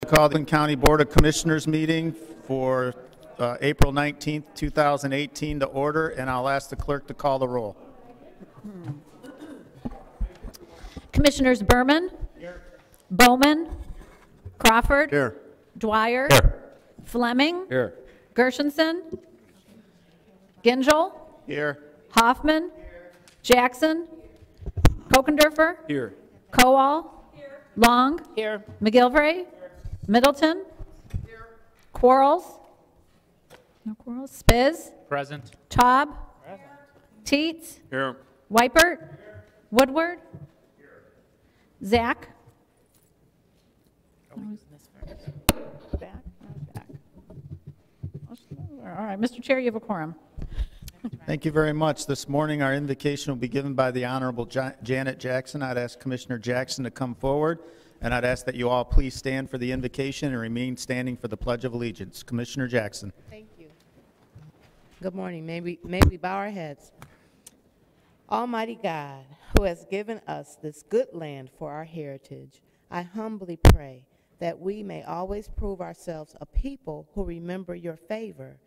Call the County Board of Commissioners meeting for April 19th, 2018 to order, and I'll ask the clerk to call the roll. Commissioners Berman, here. Bowman, Crawford, Here. Dwyer, Here. Fleming, Here. Gershenson, Gingell, Here. Hoffman, Jackson, Kokendorfer, Here. Kowal, Long, Here. McGilvray, Middleton, Quarles, no Quarles, Spiz, Present. Taub, Teets, Here. Weipert, Woodward, Zach. Back. All right, Mr. Chair, you have a quorum. Thank you very much. This morning, our invocation will be given by the Honorable Janet Jackson. I'd ask Commissioner Jackson to come forward, and I'd ask that you all please stand for the invocation and remain standing for the Pledge of Allegiance. Commissioner Jackson. Thank you. Good morning. May we bow our heads. Almighty God, who has given us this good land for our heritage, I humbly pray that we may always prove ourselves a people who remember your favor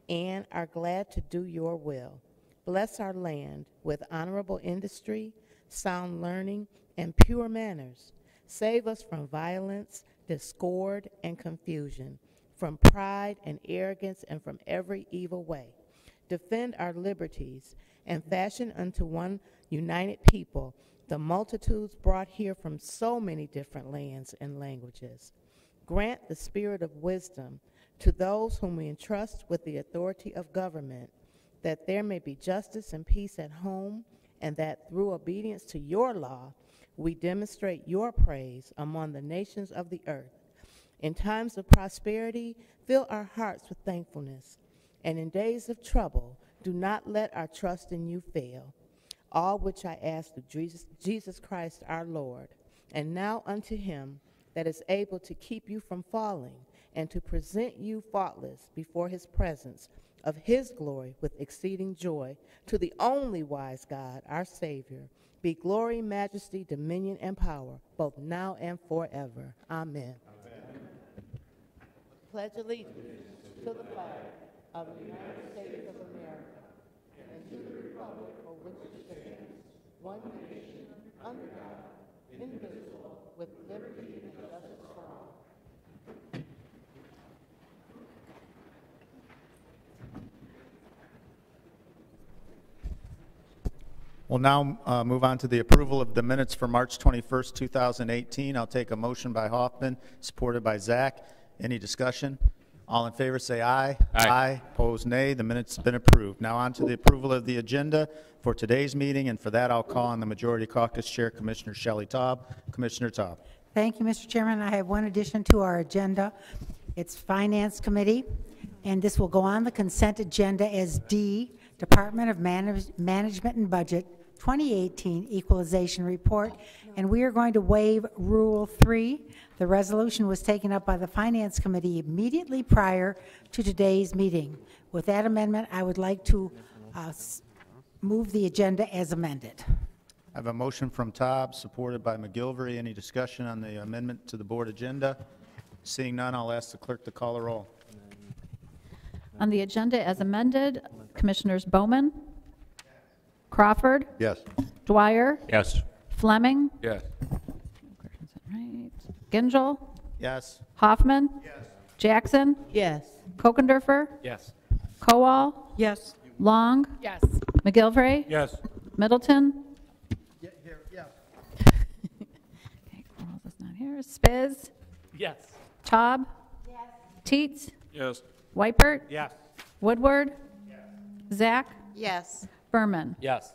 and are glad to do your will. Bless our land with honorable industry, sound learning, and pure manners. Save us from violence, discord, and confusion, from pride and arrogance, and from every evil way. Defend our liberties and fashion unto one united people the multitudes brought here from so many different lands and languages. Grant the spirit of wisdom to those whom we entrust with the authority of government, that there may be justice and peace at home, and that through obedience to your law, we demonstrate your praise among the nations of the earth. In times of prosperity, fill our hearts with thankfulness, and in days of trouble, do not let our trust in you fail. All which I ask through Jesus Christ our Lord. And now unto him that is able to keep you from falling, and to present you faultless before his presence of his glory with exceeding joy, to the only wise God, our Savior, be glory, majesty, dominion, and power, both now and forever. Amen. Amen. Pledge allegiance to the flag of the United States of America and to the republic for which it stands, one nation, under God, indivisible, with liberty and justice for all. We'll now move on to the approval of the minutes for March 21st, 2018. I'll take a motion by Hoffman, supported by Zach. Any discussion? All in favor say aye. Aye. Opposed, nay. The minutes have been approved. Now on to the approval of the agenda for today's meeting, and for that I'll call on the Majority Caucus Chair, Commissioner Shelley Taub. Commissioner Taub. Thank you, Mr. Chairman. I have one addition to our agenda. It's Finance Committee, and this will go on the consent agenda as D, Department of Management and Budget 2018 Equalization Report, and we are going to waive Rule 3. The resolution was taken up by the Finance Committee immediately prior to today's meeting. With that amendment, I would like to move the agenda as amended. I have a motion from Taub, supported by McGilvray. Any discussion on the amendment to the board agenda? Seeing none, I'll ask the clerk to call the roll. On the agenda as amended, Commissioners Bowman, Crawford, Yes. Dwyer, Yes. Fleming, Yes. right, Gingell, Yes. Hoffman, Jackson, Yes. Kokendorfer, Yes. Kowal, Yes. Long, Yes. McGilvray, Yes. Middleton. Okay, Quarles is not here. Spiz, Yes. Taub, Teets, Yes. Weipert, Yes. Woodward, Zach, Yes. Berman. Yes.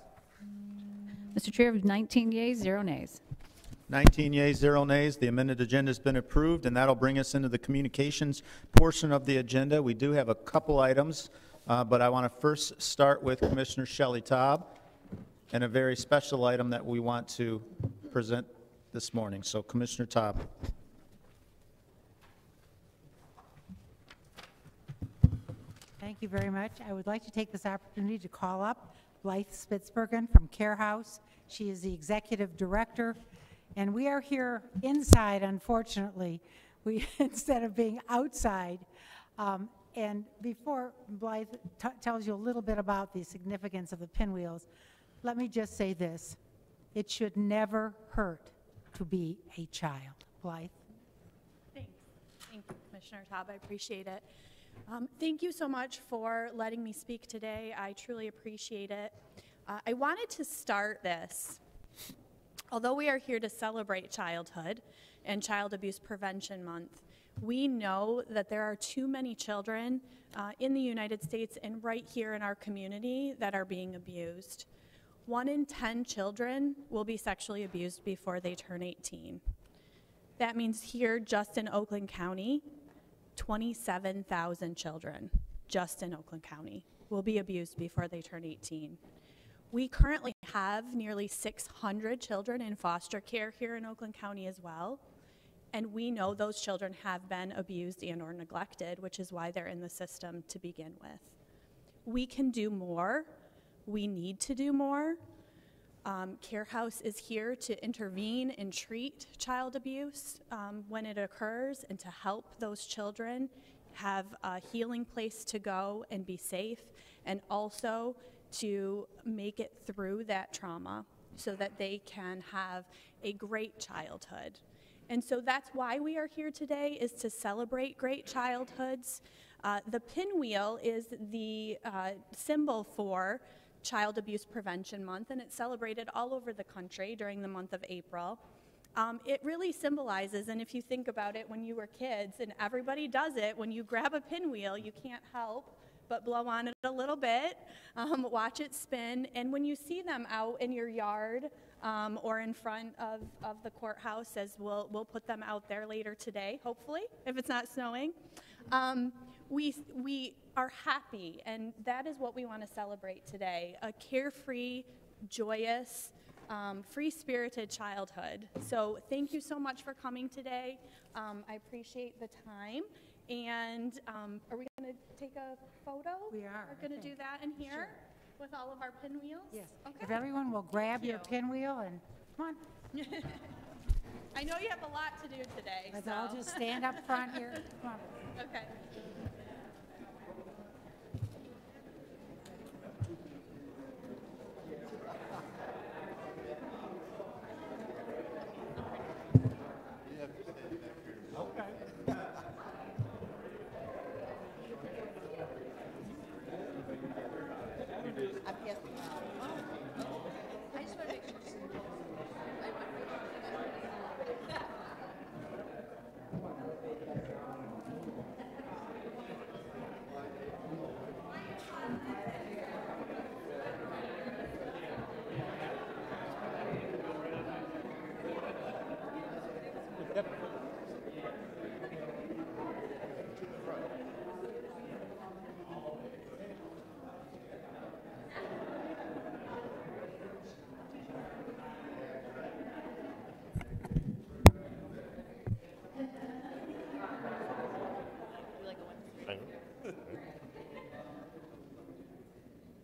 Mr. Chair, 19 yeas, 0 nays. 19 yeas, 0 nays. The amended agenda has been approved, and that'll bring us into the communications portion of the agenda. We do have a couple items, but I want to first start with Commissioner Shelley Taub and a very special item that we want to present this morning. So, Commissioner Taub. Thank you very much. I would like to take this opportunity to call up Blythe Spitzbergen from Care House. She is the executive director, and we are here inside, unfortunately, we, instead of being outside. And before Blythe tells you a little bit about the significance of the pinwheels, let me just say this. It should never hurt to be a child. Blythe? Thanks. Thank you, Commissioner Taub. I appreciate it. Thank you so much for letting me speak today. I truly appreciate it. I wanted to start this. Although we are here to celebrate childhood and Child Abuse Prevention Month, we know that there are too many children in the United States and right here in our community that are being abused. 1 in 10 children will be sexually abused before they turn 18. That means here, just in Oakland County, 27,000 children, just in Oakland County, will be abused before they turn 18. We currently have nearly 600 children in foster care here in Oakland County as well. And we know those children have been abused and or neglected, which is why they're in the system to begin with. We can do more. We need to do more. Care House is here to intervene and treat child abuse when it occurs and to help those children have a healing place to go and be safe, and also to make it through that trauma so that they can have a great childhood. And so that's why we are here today, is to celebrate great childhoods. The pinwheel is the symbol for Child Abuse Prevention Month, and it's celebrated all over the country during the month of April. It really symbolizes, and if you think about it when you were kids, and everybody does it, when you grab a pinwheel, you can't help but blow on it a little bit, watch it spin, and when you see them out in your yard or in front of the courthouse, as we'll put them out there later today, hopefully, if it's not snowing, we are happy, and that is what we want to celebrate today, a carefree, joyous, free-spirited childhood. So thank you so much for coming today. I appreciate the time. And are we going to take a photo? We are. We're going to do that in here with all of our pinwheels? Yes. Okay. If everyone will grab your pinwheel and, come on, I know you have a lot to do today. let's so. all just stand up front here. Come on. Okay.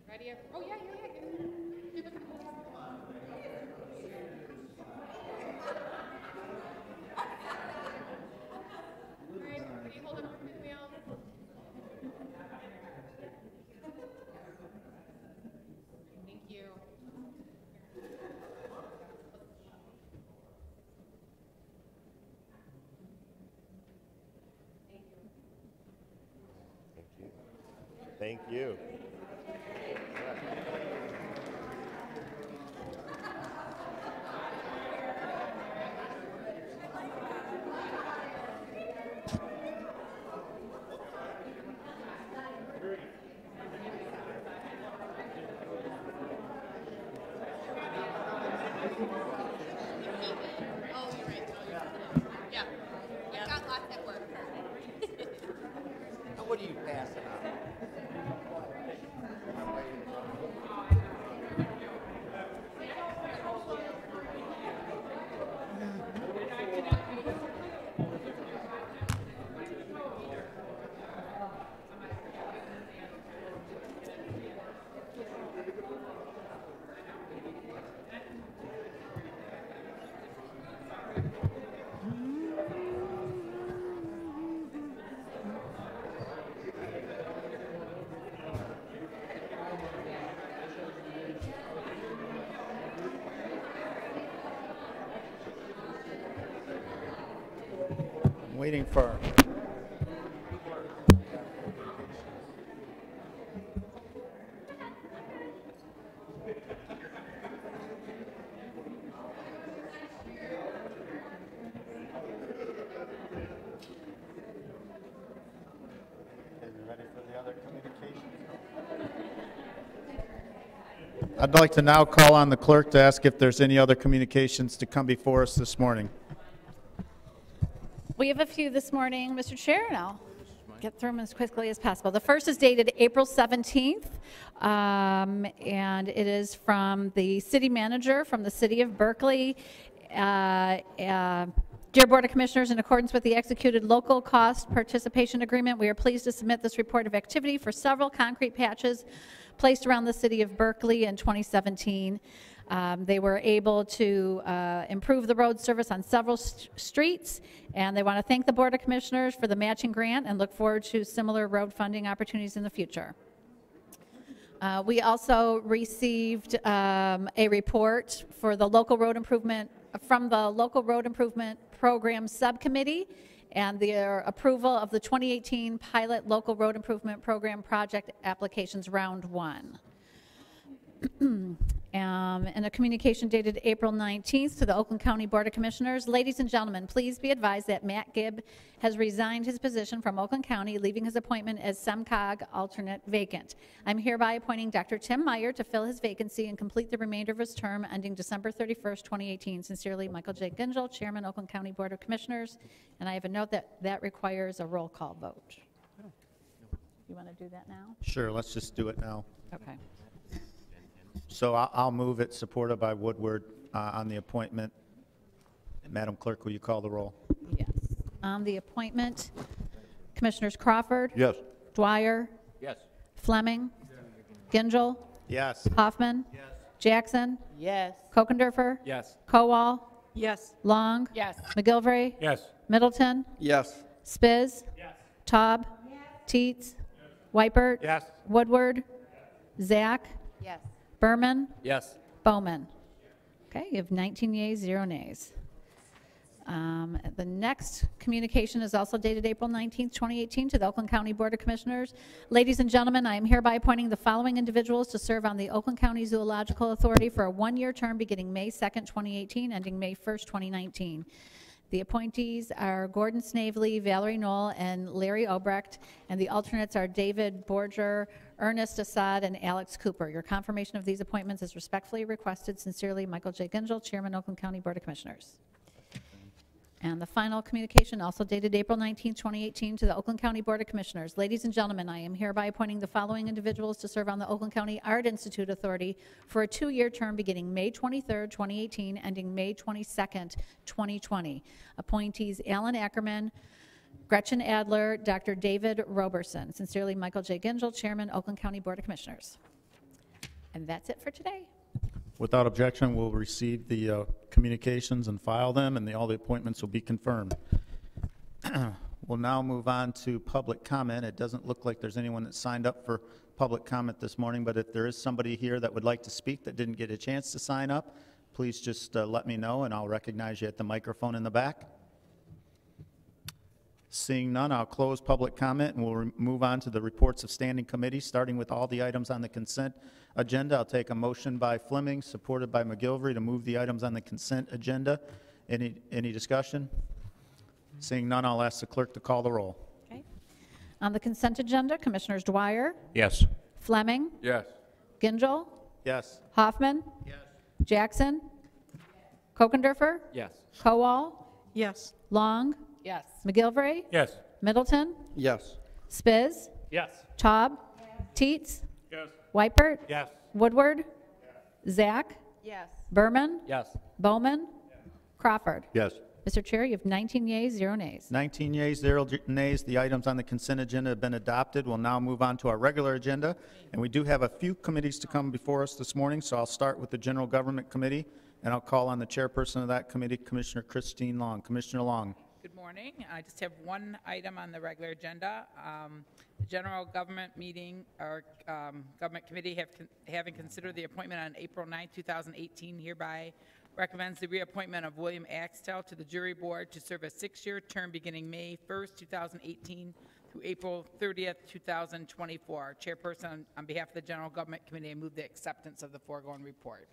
Ready? Oh, yeah. Give us a All right, everybody hold up your pinwheel. Thank you. Thank you. Oh, you're right. Yeah. I've got lots at work. What are you passing out? Waiting for. Ready for the other communications? I'd like to now call on the clerk to ask if there's any other communications to come before us this morning. We have a few this morning, Mr. Chair, and I'll get through them as quickly as possible. The first is dated April 17th, and it is from the city manager from the city of Berkeley. Dear Board of Commissioners, in accordance with the executed local cost participation agreement, we are pleased to submit this report of activity for several concrete patches placed around the city of Berkeley in 2017. They were able to improve the road service on several streets, and they want to thank the Board of Commissioners for the matching grant and look forward to similar road funding opportunities in the future. We also received a report for the local road improvement from the Local Road Improvement Program Subcommittee and their approval of the 2018 Pilot Local Road Improvement Program Project Applications Round 1. And a communication dated April 19th to the Oakland County Board of Commissioners. Ladies and gentlemen, please be advised that Matt Gibb has resigned his position from Oakland County, leaving his appointment as SEMCOG alternate vacant. I'm hereby appointing Dr. Tim Meyer to fill his vacancy and complete the remainder of his term ending December 31st, 2018. Sincerely, Michael J. Gingell, Chairman, Oakland County Board of Commissioners. And I have a note that requires a roll call vote. You want to do that now? Sure, let's just do it now. Okay. So I'll move it, supported by Woodward on the appointment. Madam Clerk, will you call the roll? Yes. On the appointment, Commissioners Crawford. Yes. Dwyer. Yes. Fleming. Gingell. Yes. Hoffman. Jackson. Yes. Kokendorfer. Yes. Kowal. Yes. Long. Yes. McGilvray. Yes. Middleton. Yes. Spiz. Taub. Teets. Weipert. Yes. Woodward. Zach. Yes. Berman. Yes. Bowman. Okay, you have 19 yeas, 0 nays. The next communication is also dated April 19th, 2018 to the Oakland County Board of Commissioners. Ladies and gentlemen, I am hereby appointing the following individuals to serve on the Oakland County Zoological Authority for a one-year term beginning May 2nd, 2018, ending May 1st, 2019. The appointees are Gordon Snavely, Valerie Knoll, and Larry Obrecht, and the alternates are David Borger, Ernest Assad, and Alex Cooper. Your confirmation of these appointments is respectfully requested. Sincerely, Michael J. Gingell, Chairman, Oakland County Board of Commissioners. And the final communication, also dated April 19, 2018, to the Oakland County Board of Commissioners. Ladies and gentlemen, I am hereby appointing the following individuals to serve on the Oakland County Art Institute Authority for a 2-year term beginning May 23, 2018, ending May 22, 2020. Appointees Alan Ackerman, Gretchen Adler, Dr. David Roberson. Sincerely, Michael J. Gingell, Chairman, Oakland County Board of Commissioners. And that's it for today. Without objection, we'll receive the communications and file them, and all the appointments will be confirmed. We'll now move on to public comment. It doesn't look like there's anyone that signed up for public comment this morning, but if there is somebody here that would like to speak that didn't get a chance to sign up, please just let me know, and I'll recognize you at the microphone in the back. Seeing none, I'll close public comment, and we'll move on to the reports of standing committees, starting with all the items on the consent agenda. I'll take a motion by Fleming, supported by McGilvray, to move the items on the consent agenda. Any discussion? Seeing none, I'll ask the clerk to call the roll. Okay. On the consent agenda, Commissioners Dwyer, Yes. Fleming, Yes. Gingell, Yes. Hoffman, Jackson, Kokendorfer, Yes. Kowal, Yes. Long, Yes. McGilvray, Yes. Middleton, Yes. Spiz, Yes. Taub, Teets, Yes. Weipert, Yes. Woodward, Zach, Yes. Berman, Yes. Bowman, Crawford. Yes. Mr. Chair, you have 19 yeas, 0 nays. 19 yeas, 0 nays. The items on the consent agenda have been adopted. We'll now move on to our regular agenda. And we do have a few committees to come before us this morning, so I'll start with the General Government Committee, and I'll call on the chairperson of that committee, Commissioner Christine Long. Commissioner Long. Good morning. I just have one item on the regular agenda. The General Government Meeting, or Government Committee, having considered the appointment on April 9, 2018, hereby recommends the reappointment of William Axtell to the jury board to serve a 6-year term beginning May 1st, 2018 through April 30th, 2024. Chairperson, on behalf of the General Government Committee, I move the acceptance of the foregoing report.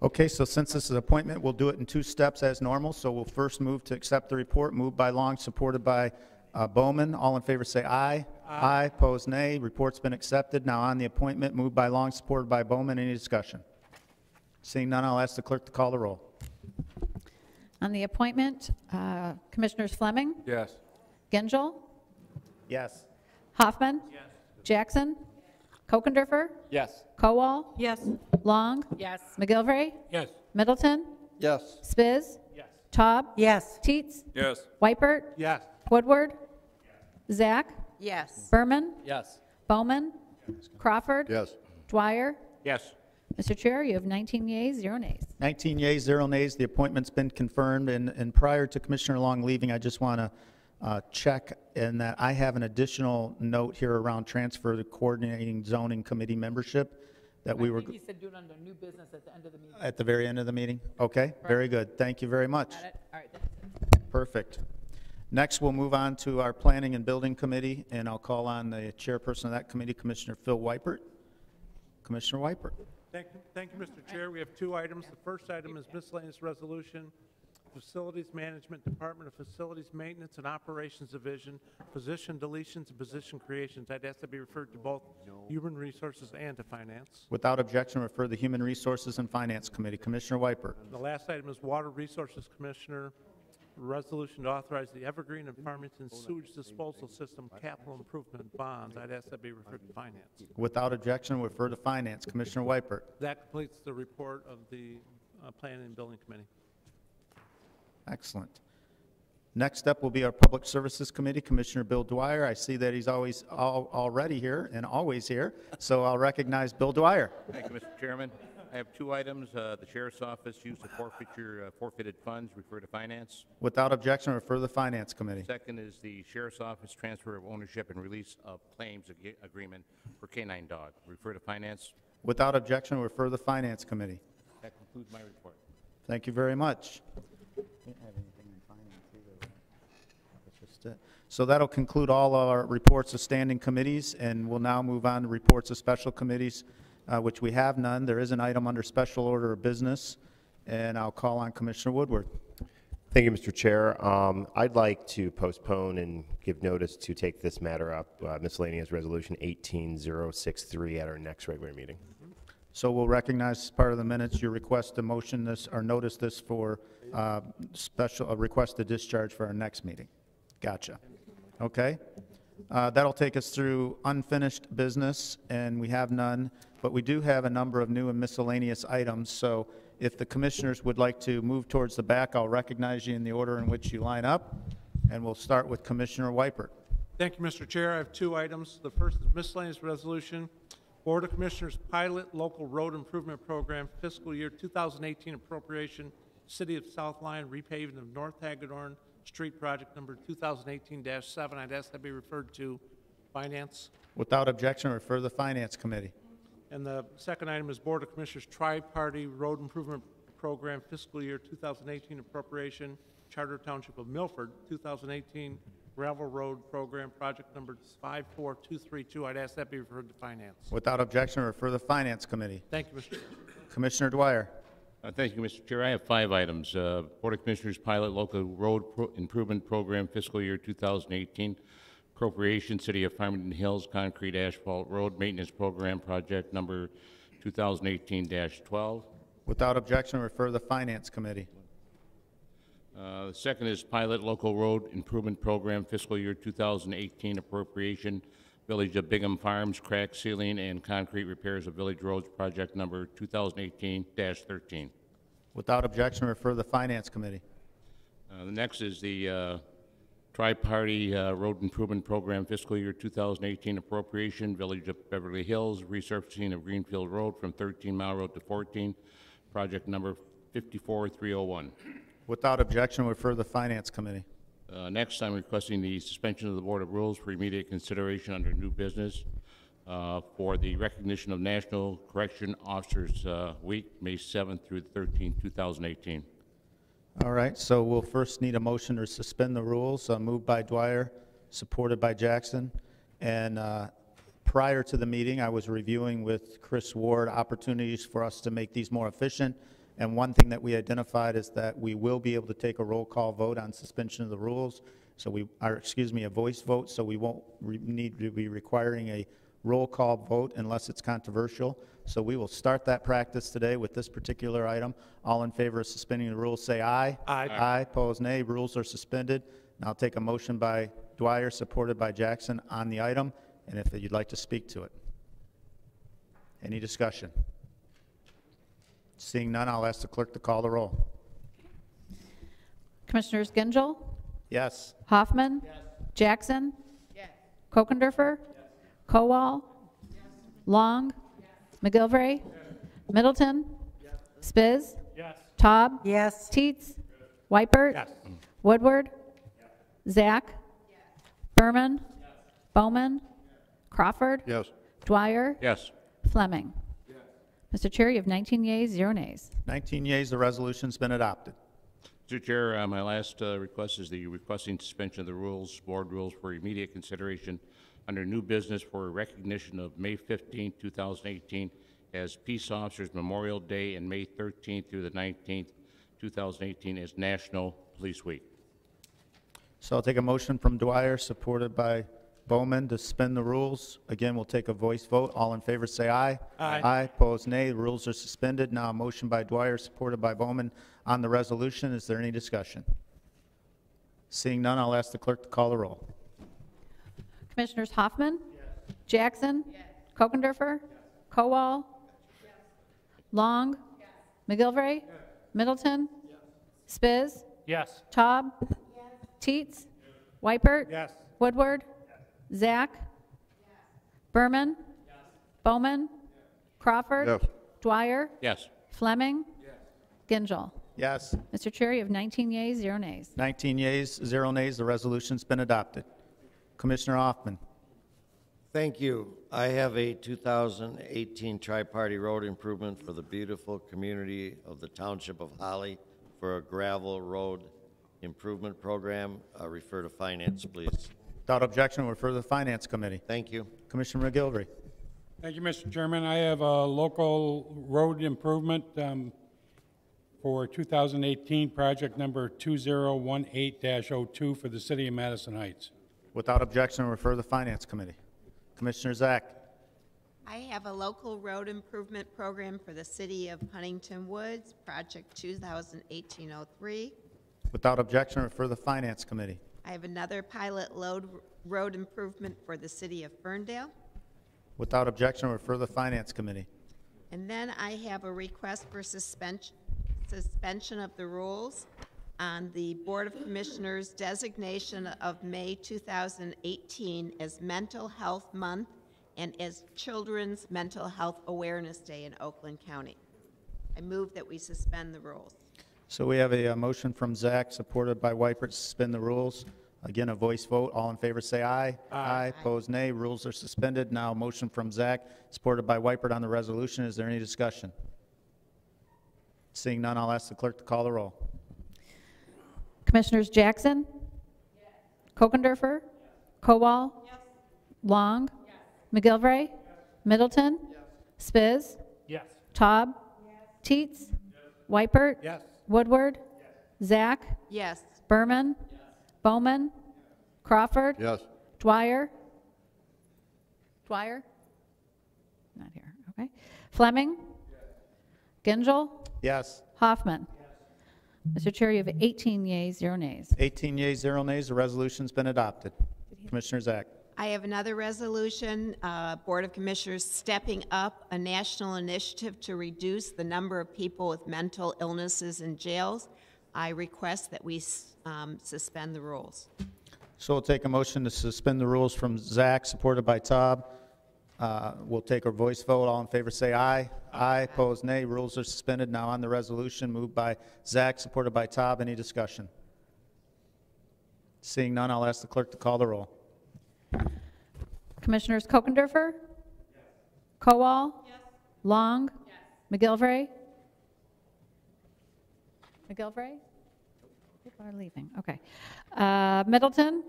Okay, so since this is an appointment, we'll do it in 2 steps as normal. So we'll first move to accept the report, moved by Long, supported by Bowman. All in favor say aye. Aye. Opposed, nay. Report's been accepted. Now on the appointment, moved by Long, supported by Bowman. Any discussion? Seeing none, I'll ask the clerk to call the roll. On the appointment, Commissioners Fleming, Yes. Gingell, Yes. Hoffman, Jackson, Kokendorfer, Yes. Kowal, Yes. Long, Yes. McGilvery, Yes. Middleton, Yes. Spiz, Taub, Yes. Teets, Yes. Weipert, Yes. Woodward, Zach, Yes. Berman, Yes. Bowman, Crawford, Yes. Dwyer. Yes. Mr. Chair, you have 19 yeas, 0 nays. 19 yeas, 0 nays. The appointment's been confirmed. And prior to Commissioner Long leaving, I just want to check in that I have an additional note here around transfer to coordinating zoning committee membership that we were He said do it under new business at the end of the meeting. at the very end of the meeting. Okay, very good. Thank you very much. Got it? All right, that's it. Perfect. Next, we'll move on to our Planning and Building Committee, and I'll call on the chairperson of that committee, Commissioner Phil Weipert. Commissioner Weipert. Thank you, Mr. Chair. We have 2 items. The first item is miscellaneous resolution, Facilities Management, Department of Facilities Maintenance and Operations Division, position deletions and position creations. I'd ask that be referred to both Human Resources and to Finance. Without objection, refer to the Human Resources and Finance Committee. Commissioner Weipert. The last item is Water Resources Commissioner, resolution to authorize the Evergreen and Farmington Sewage Disposal System Capital Improvement Bonds. I'd ask that be referred to Finance. Without objection, refer to Finance. Commissioner Weipert. That completes the report of the Planning and Building Committee. Excellent. Next up will be our Public Services Committee, Commissioner Bill Dwyer. I see that he's always already here and always here, so I'll recognize Bill Dwyer. Thank you, Mr. Chairman. I have 2 items. The Sheriff's Office use of forfeited funds, refer to Finance. Without objection, refer to the Finance Committee. Second is the Sheriff's Office transfer of ownership and release of claims agreement for Canine Dog, refer to Finance. Without objection, refer to the Finance Committee. That concludes my report. Thank you very much. Didn't have anything in finance either. That's just it. So that'll conclude all our reports of standing committees, and we'll now move on to reports of special committees, which we have none. There is an item under special order of business, and I'll call on Commissioner Woodward. Thank you, Mr. Chair. I'd like to postpone and give notice to take this matter up, miscellaneous resolution 18063 at our next regular meeting. So we'll recognize as part of the minutes your request to motion this or notice this for a request to discharge for our next meeting. Gotcha. Okay. That'll take us through unfinished business, and we have none, but we do have a number of new and miscellaneous items. So if the commissioners would like to move towards the back, I'll recognize you in the order in which you line up, and we'll start with Commissioner Weipert. Thank you, Mr. Chair. I have 2 items. The first is miscellaneous resolution, Board of Commissioners Pilot Local Road Improvement Program Fiscal Year 2018 Appropriation, City of South Lyon repaving of North Hagedorn Street Project number 2018-7. I'd ask that be referred to Finance. Without objection, refer to the Finance Committee. And the second item is Board of Commissioners Tri-Party Road Improvement Program Fiscal Year 2018 Appropriation, Charter Township of Milford, 2018 Gravel Road Program, project number 54232. I'd ask that be referred to Finance. Without objection, refer to the Finance Committee. Thank you, Mr. Chair. Commissioner Dwyer. Thank you, Mr. Chair. I have 5 items. Board of Commissioners Pilot Local Road Improvement Program Fiscal Year 2018 Appropriation, City of Farmington Hills Concrete Asphalt Road Maintenance Program, project number 2018-12. Without objection, refer to the Finance Committee. The second is Pilot Local Road Improvement Program Fiscal Year 2018 Appropriation, Village of Bingham Farms Crack Sealing and Concrete Repairs of Village Roads, project number 2018-13. Without objection, refer to the Finance Committee. The next is the Tri-Party Road Improvement Program Fiscal Year 2018 Appropriation, Village of Beverly Hills, resurfacing of Greenfield Road from 13 Mile Road to 14, project number 54301. Without objection, refer to the Finance Committee. Next, I'm requesting the suspension of the Board of Rules for immediate consideration under new business. for the recognition of National Correction Officers Week, May 7th through the 13th, 2018. All right, so we'll first need a motion to suspend the rules, moved by Dwyer, supported by Jackson. And prior to the meeting, I was reviewing with Chris Ward opportunities for us to make these more efficient. And one thing that we identified is that we will be able to take a roll call vote on suspension of the rules. So a voice vote, so we won't need to be requiring a roll call vote unless it's controversial. So we will start that practice today with this particular item. All in favor of suspending the rules, say aye. Aye. Aye, opposed, nay. Rules are suspended. Now I'll take a motion by Dwyer, supported by Jackson on the item, and if you'd like to speak to it. Any discussion? Seeing none, I'll ask the clerk to call the roll. Commissioners Gingell? Yes. Hoffman? Jackson? Kokendorfer? Kowal? Long? McGilvray? Middleton? Spiz? Taub? Yes. Teets? Weipert? Woodward? Zach? Berman? Bowman? Crawford? Yes. Dwyer? Yes. Fleming? Mr. Chair, you have 19 yeas, 0 nays. 19 yeas, the resolution's been adopted. Mr. Chair, my last request is the requesting suspension of the rules, board rules for immediate consideration under new business for recognition of May 15, 2018 as Peace Officers Memorial Day and May 13th through the 19th, 2018 as National Police Week. So I'll take a motion from Dwyer, supported by Bowman, to suspend the rules. Again, we'll take a voice vote. All in favor say aye. Aye. Aye, opposed nay. The rules are suspended. Now a motion by Dwyer, supported by Bowman on the resolution. Is there any discussion? Seeing none, I'll ask the clerk to call the roll. Commissioners Hoffman? Jackson? Kokendorfer? Kowal? Long? McGilvray? Middleton? Spiz? Taub? Teets? Weipert? Woodward? Zach? Berman? Bowman? Crawford? Dwyer? Yes. Fleming? Gingell? Yes. Mr. Chair, you have 19 yeas, 0 nays. 19 yeas, 0 nays. The resolution's been adopted. Commissioner Hoffman. Thank you. I have a 2018 tri-party road improvement for the beautiful community of the Township of Holly for a gravel road improvement program. Refer to Finance, please. Without objection, we'll refer to the Finance Committee. Thank you. Commissioner McGilvray. Thank you, Mr. Chairman. I have a local road improvement for 2018, project number 2018-02 for the city of Madison Heights. Without objection, we'll refer to the Finance Committee. Commissioner Zach. I have a local road improvement program for the city of Huntington Woods, project 2018-03. Without objection, refer to the Finance Committee. I have another pilot road improvement for the city of Ferndale. Without objection, refer to the Finance Committee. And then I have a request for suspension of the rules on the Board of Commissioners designation of May 2018 as Mental Health Month and as Children's Mental Health Awareness Day in Oakland County. I move that we suspend the rules. So we have a motion from Zach, supported by Weipert, to suspend the rules. Again, a voice vote. All in favor say aye. Aye. Opposed, nay. Rules are suspended. Now a motion from Zach, supported by Weipert on the resolution. Is there any discussion? Seeing none, I'll ask the clerk to call the roll. Commissioners Jackson? Kokendorfer? Kowal? Long? McGilvray? Middleton? Spiz? Taub? Teets? Weipert? Woodward? Zach? Yes. Berman? Bowman? Crawford? Dwyer? Not here, okay. Fleming? Gingell? Yes. Hoffman? Mr. Chair, you have 18 yeas, 0 nays. 18 yeas, 0 nays. The resolution's been adopted. Commissioner Zach. I have another resolution, Board of Commissioners stepping up a national initiative to reduce the number of people with mental illnesses in jails. I request that we suspend the rules. So we'll take a motion to suspend the rules from Zach, supported by Taub. We'll take a voice vote. All in favor say aye. Aye. Opposed, nay. Rules are suspended. Now on the resolution, moved by Zach, supported by Taub. Any discussion? Seeing none, I'll ask the clerk to call the roll. Commissioners Kokendorfer? Kowal? Long? McGilvray? McGilvray? People are leaving, okay. Middleton?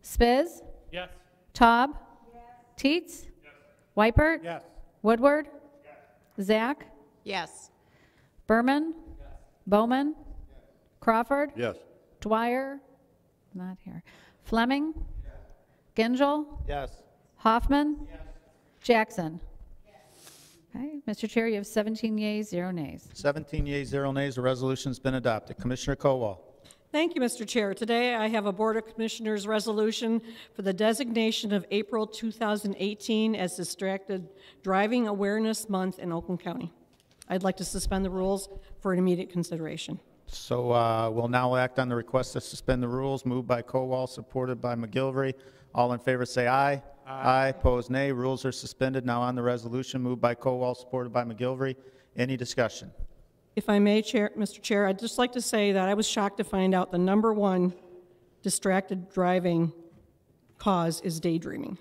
Spiz? Yes. Taub? Teets? Wypert? Yes. Woodward? Zach? Yes. Berman? Bowman? Crawford? Yes. Dwyer? Not here. Fleming? Gingell? Yes. Hoffman? Jackson? Okay, Mr. Chair, you have 17 yeas, 0 nays. 17 yeas, 0 nays. The resolution's been adopted. Commissioner Kowal. Thank you, Mr. Chair. Today I have a Board of Commissioners resolution for the designation of April 2018 as Distracted Driving Awareness Month in Oakland County. I'd like to suspend the rules for an immediate consideration. So we'll now act on the request to suspend the rules, moved by Kowal, supported by McGilvray. All in favor say aye. Aye. Opposed, nay. Rules are suspended. Now on the resolution, moved by Kowal, supported by McGilvray. Any discussion? If I may, Mr. Chair, I'd just like to say that I was shocked to find out the #1 distracted driving cause is daydreaming.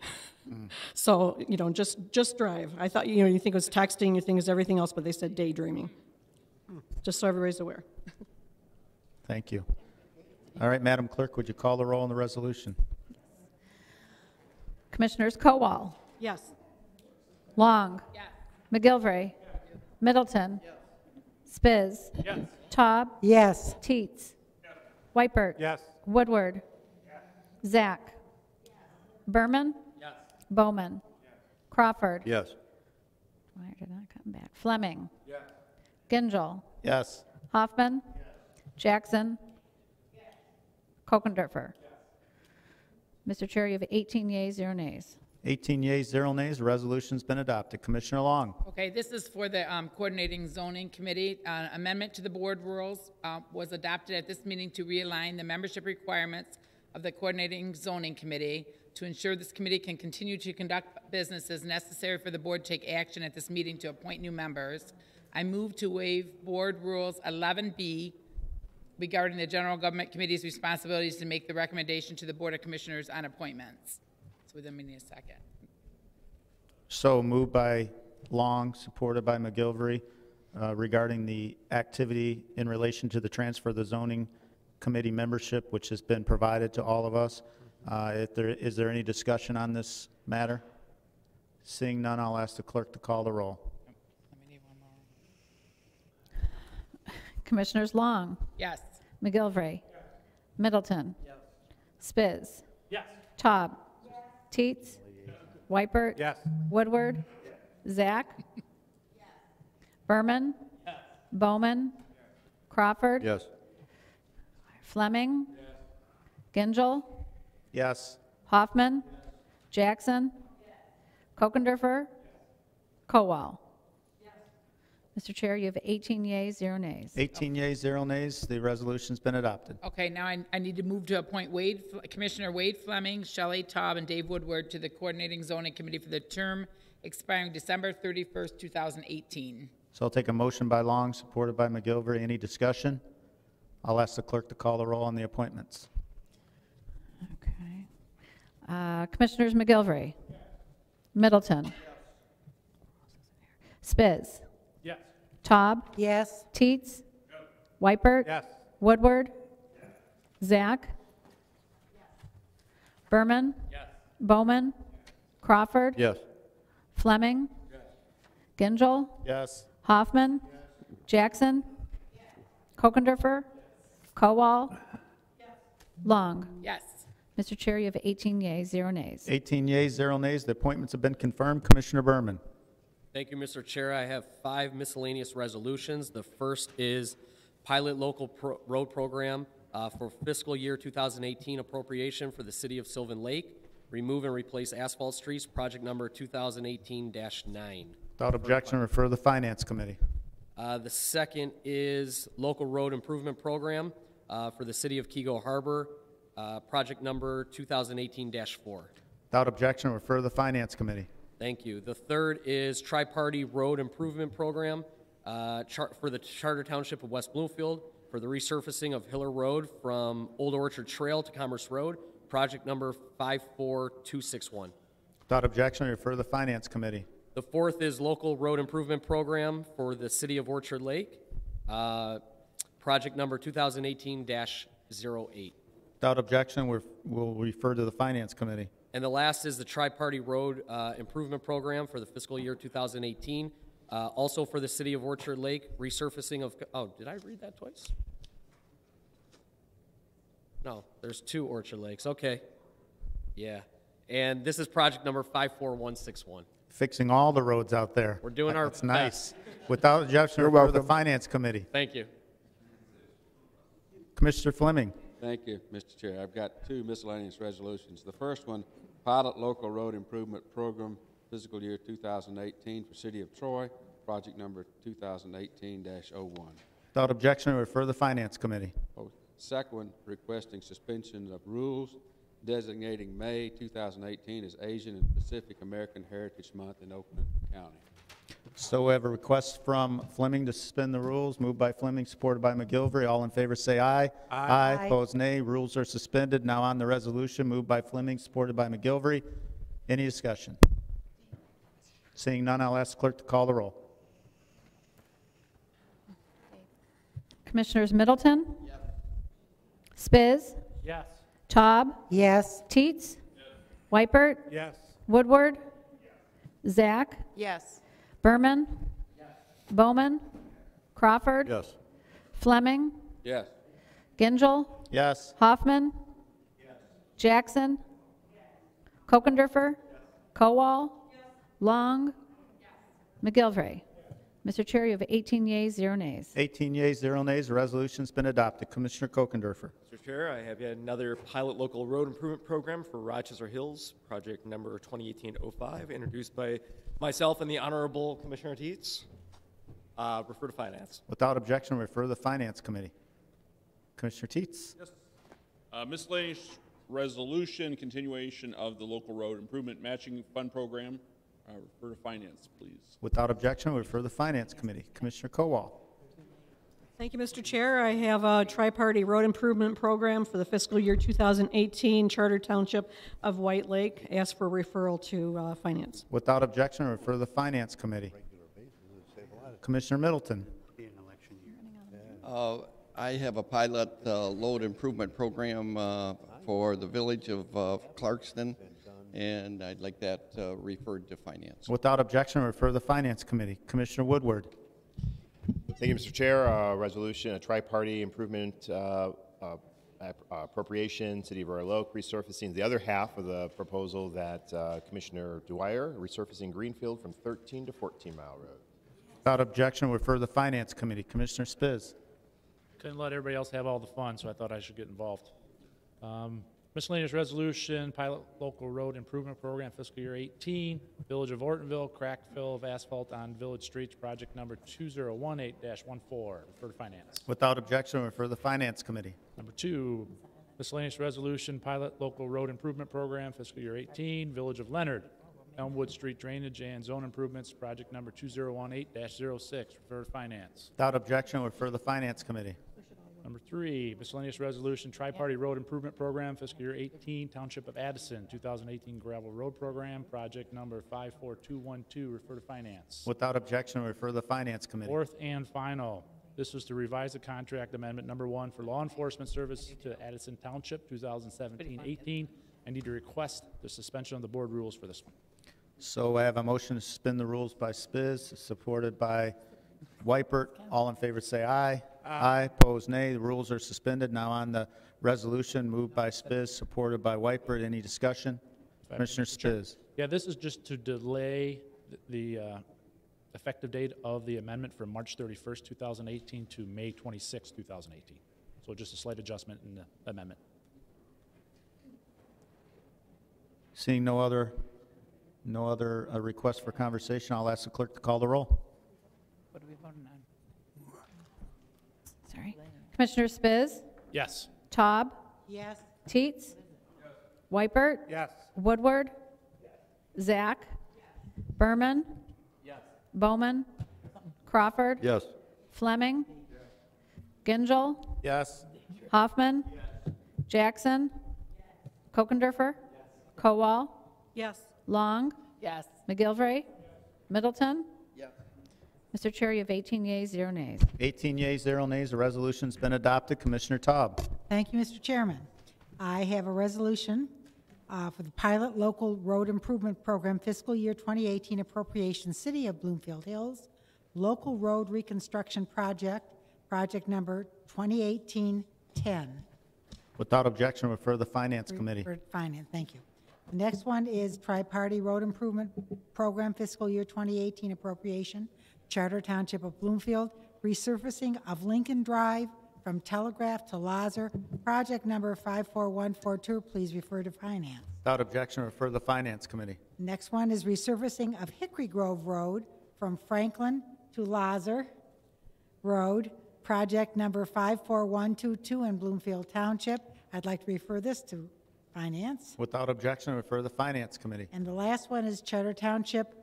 So, just drive. I thought, you think it was texting, you think it was everything else, but they said daydreaming. Just so everybody's aware. Thank you. All right, Madam Clerk, would you call the roll on the resolution? Commissioners Kowal? Yes. Long? McGilvray? Middleton? Spiz? Taub? Yes. Teets? Wypert? Yes. Woodward? Zach? Berman? Bowman? Crawford? Yes. Dwyer did not come back. Fleming? Gingell? Yes. Hoffman? Jackson? Kokendorfer? Mr. Chair, you have 18 yeas, 0 nays. 18 yeas, 0 nays. The resolution's been adopted. Commissioner Long. Okay, this is for the Coordinating Zoning Committee. Amendment to the board rules was adopted at this meeting to realign the membership requirements of the Coordinating Zoning Committee to ensure this committee can continue to conduct business as necessary for the board to take action at this meeting to appoint new members. I move to waive Board Rules 11B regarding the General Government Committee's responsibilities to make the recommendation to the Board of Commissioners on appointments. So within me a second. So moved by Long, supported by McGilvray, regarding the activity in relation to the transfer of the zoning committee membership, which has been provided to all of us. Is there any discussion on this matter? Seeing none, I'll ask the clerk to call the roll. Commissioners Long? Yes. McGilvray? Middleton? Spiz? Yes. Taub? Teets? Wypert? Yes. Woodward? Zach? Berman? Bowman? Crawford? Yes. Fleming? Gingell? Yes. Hoffman? Jackson? Kokendorfer? Kowal? Mr. Chair, you have 18 yeas, 0 nays. 18 yeas, 0 nays. The resolution's been adopted. Okay, now I need to move to appoint Commissioner Wade Fleming, Shelley Taub, and Dave Woodward to the Coordinating Zoning Committee for the term expiring December 31st, 2018. So I'll take a motion by Long, supported by McGilvray. Any discussion? I'll ask the clerk to call the roll on the appointments. Okay. Commissioners McGilvray? Middleton? Spiz? Yes. Taub? Yes. Teets? Wypert? Yes. Woodward? Zach? Berman? Bowman? Crawford? Yes. Fleming? Gingell? Yes. Hoffman? Jackson? Kokendorfer? Kowal? Long? Yes. Mr. Chair, you have 18 yeas, 0 nays. 18 yeas, 0 nays. The appointments have been confirmed. Commissioner Berman. Thank you, Mr. Chair. I have 5 miscellaneous resolutions. The first is pilot local road program for fiscal year 2018 appropriation for the city of Sylvan Lake. Remove and replace asphalt streets, project number 2018-9. Without objection, refer to the Finance Committee. The second is local road improvement program for the city of Kego Harbor, project number 2018-4. Without objection, refer to the Finance Committee. Thank you. The third is tri-party road improvement program for the Charter Township of West Bloomfield for the resurfacing of Hiller Road from Old Orchard Trail to Commerce Road, project number 54261. Without objection, refer to the Finance Committee. The fourth is local road improvement program for the city of Orchard Lake, project number 2018-08. Without objection, we'll refer to the Finance Committee. And the last is the Tri-Party Road Improvement Program for the fiscal year 2018, also for the city of Orchard Lake, resurfacing of, oh, did I read that twice? No, there's 2 Orchard Lakes, okay. Yeah, and this is project number 54161. Fixing all the roads out there. We're doing our That's nice. best. Without objection, refer to the Finance Committee. Thank you. Commissioner Fleming. Thank you, Mr. Chair. I've got 2 miscellaneous resolutions. The first one, Pilot Local Road Improvement Program, fiscal year 2018 for City of Troy, project number 2018-01. Without objection, refer to the Finance Committee. Second one, requesting suspension of rules designating May 2018 as Asian and Pacific American Heritage Month in Oakland County. So we have a request from Fleming to suspend the rules, moved by Fleming, supported by McGilvery. All in favor say aye. Aye. Opposed, nay. Rules are suspended. Now on the resolution, moved by Fleming, supported by McGilvery. Any discussion? Seeing none, I'll ask the clerk to call the roll. Commissioners Middleton? Yes. Spiz? Yes. Taub? Yes. Teets? Weipert? Yes. Woodward? Zach? Yes. Berman? Bowman? Crawford? Yes. Fleming? Yes. Gingell? Yes. Hoffman? Jackson? Kokendorfer? Kowal? Long? McGilvray? Mr. Chair, you have 18 yeas, 0 nays. 18 yeas, 0 nays. The resolution's been adopted. Commissioner Kokendorfer. Mr. Chair, I have yet another pilot local road improvement program for Rochester Hills, project number 2018-05, introduced by myself and the Honorable Commissioner Teets. Refer to Finance. Without objection, refer to the Finance Committee. Commissioner Teets. Yes. Miscellaneous resolution, continuation of the local road improvement matching fund program. Refer to Finance, please. Without objection, refer to the Finance Committee. Commissioner Kowal. Thank you, Mr. Chair. I have a tri-party road improvement program for the fiscal year 2018, Charter Township of White Lake. Ask for referral to Finance. Without objection, refer to the Finance Committee. Commissioner Middleton. I have a pilot load improvement program for the village of Clarkston, and I'd like that referred to Finance. Without objection, refer to the Finance Committee. Commissioner Woodward. Thank you, Mr. Chair. Resolution, a tri-party improvement appropriation, City of Royal Oak, resurfacing the other half of the proposal that Commissioner Dwyer, resurfacing Greenfield from 13 to 14 Mile Road. Without objection, refer to the Finance Committee. Commissioner Spiz. Couldn't let everybody else have all the fun, so I thought I should get involved. Miscellaneous resolution, pilot local road improvement program, fiscal year 18, Village of Ortonville, crack fill of asphalt on village streets, project number 2018-14. Refer to Finance. Without objection, refer to the Finance Committee. Number 2, miscellaneous resolution, pilot local road improvement program, fiscal year 18, Village of Leonard, Elmwood Street drainage and zone improvements, project number 2018-06. Refer to Finance. Without objection, refer to the Finance Committee. Number 3, miscellaneous resolution, tri-party road improvement program, fiscal year 18, Township of Addison, 2018 gravel road program, project number 54212. Refer to Finance. Without objection, refer to the Finance Committee. 4th and final, this was to revise the contract amendment number 1 for law enforcement service to Addison Township, 2017-18. I need to request the suspension of the board rules for this one. So I have a motion to suspend the rules by Spiz, supported by Weipert. All in favor say aye. Aye. Opposed, nay. The rules are suspended. Now on the resolution, moved by Spiz, supported by Weipert. Any discussion? Commissioner Spiz. Yeah, this is just to delay the effective date of the amendment from March 31st, 2018 to May 26, 2018. So just a slight adjustment in the amendment. Seeing no other request for conversation, I'll ask the clerk to call the roll. What are we voting on? Sorry. Commissioner Spiz? Yes. Taub? Yes. Teets? Weipert? Yes. Woodward? Zach? Berman? Bowman? Crawford? Yes. Fleming? Gingell? Yes. Hoffman? Jackson? Kokendorfer? Kowal? Yes. Long? Yes. McGilvray? Middleton? Mr. Chair, you have 18 yeas, 0 nays. 18 yeas, 0 nays. The resolution's been adopted. Commissioner Taub. Thank you, Mr. Chairman. I have a resolution for the Pilot Local Road Improvement Program Fiscal Year 2018 Appropriation City of Bloomfield Hills, Local Road Reconstruction Project, project number 2018-10. Without objection, refer to the Finance Committee. For Finance, thank you. The next one is Tri-Party Road Improvement Program Fiscal Year 2018 Appropriation, Charter Township of Bloomfield, resurfacing of Lincoln Drive from Telegraph to Lazar, project number 54142. Please refer to Finance. Without objection, refer to the Finance Committee. Next one is resurfacing of Hickory Grove Road from Franklin to Lazar Road, project number 54122 in Bloomfield Township. I'd like to refer this to Finance. Without objection, refer to the Finance Committee. And the last one is Charter Township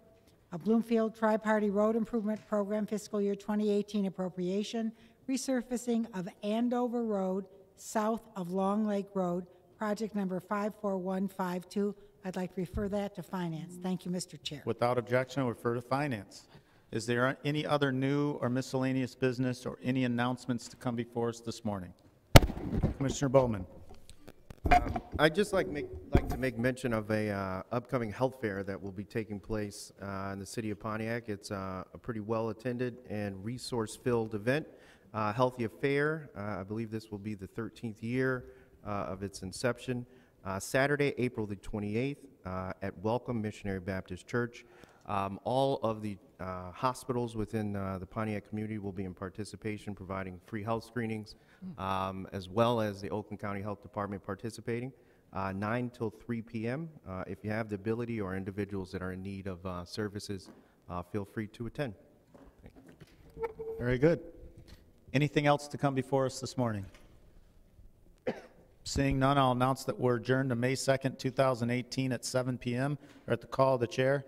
of Bloomfield Tri-Party Road Improvement Program Fiscal Year 2018 Appropriation, resurfacing of Andover Road south of Long Lake Road, project number 54152. I'd like to refer that to Finance. Thank you, Mr. Chair. Without objection, refer to Finance. Is there any other new or miscellaneous business or any announcements to come before us this morning? Commissioner Bowman. I'd just like to make mention of a upcoming health fair that will be taking place in the city of Pontiac. It's a pretty well-attended and resource-filled event. Healthy Affair, I believe this will be the 13th year of its inception. Saturday, April the 28th at Welcome Missionary Baptist Church. All of the hospitals within the Pontiac community will be in participation, providing free health screenings, as well as the Oakland County Health Department participating, 9 till 3 p.m. If you have the ability or individuals that are in need of services, feel free to attend. Very good. Anything else to come before us this morning? Seeing none, I'll announce that we're adjourned to May 2nd, 2018 at 7 p.m. or at the call of the chair.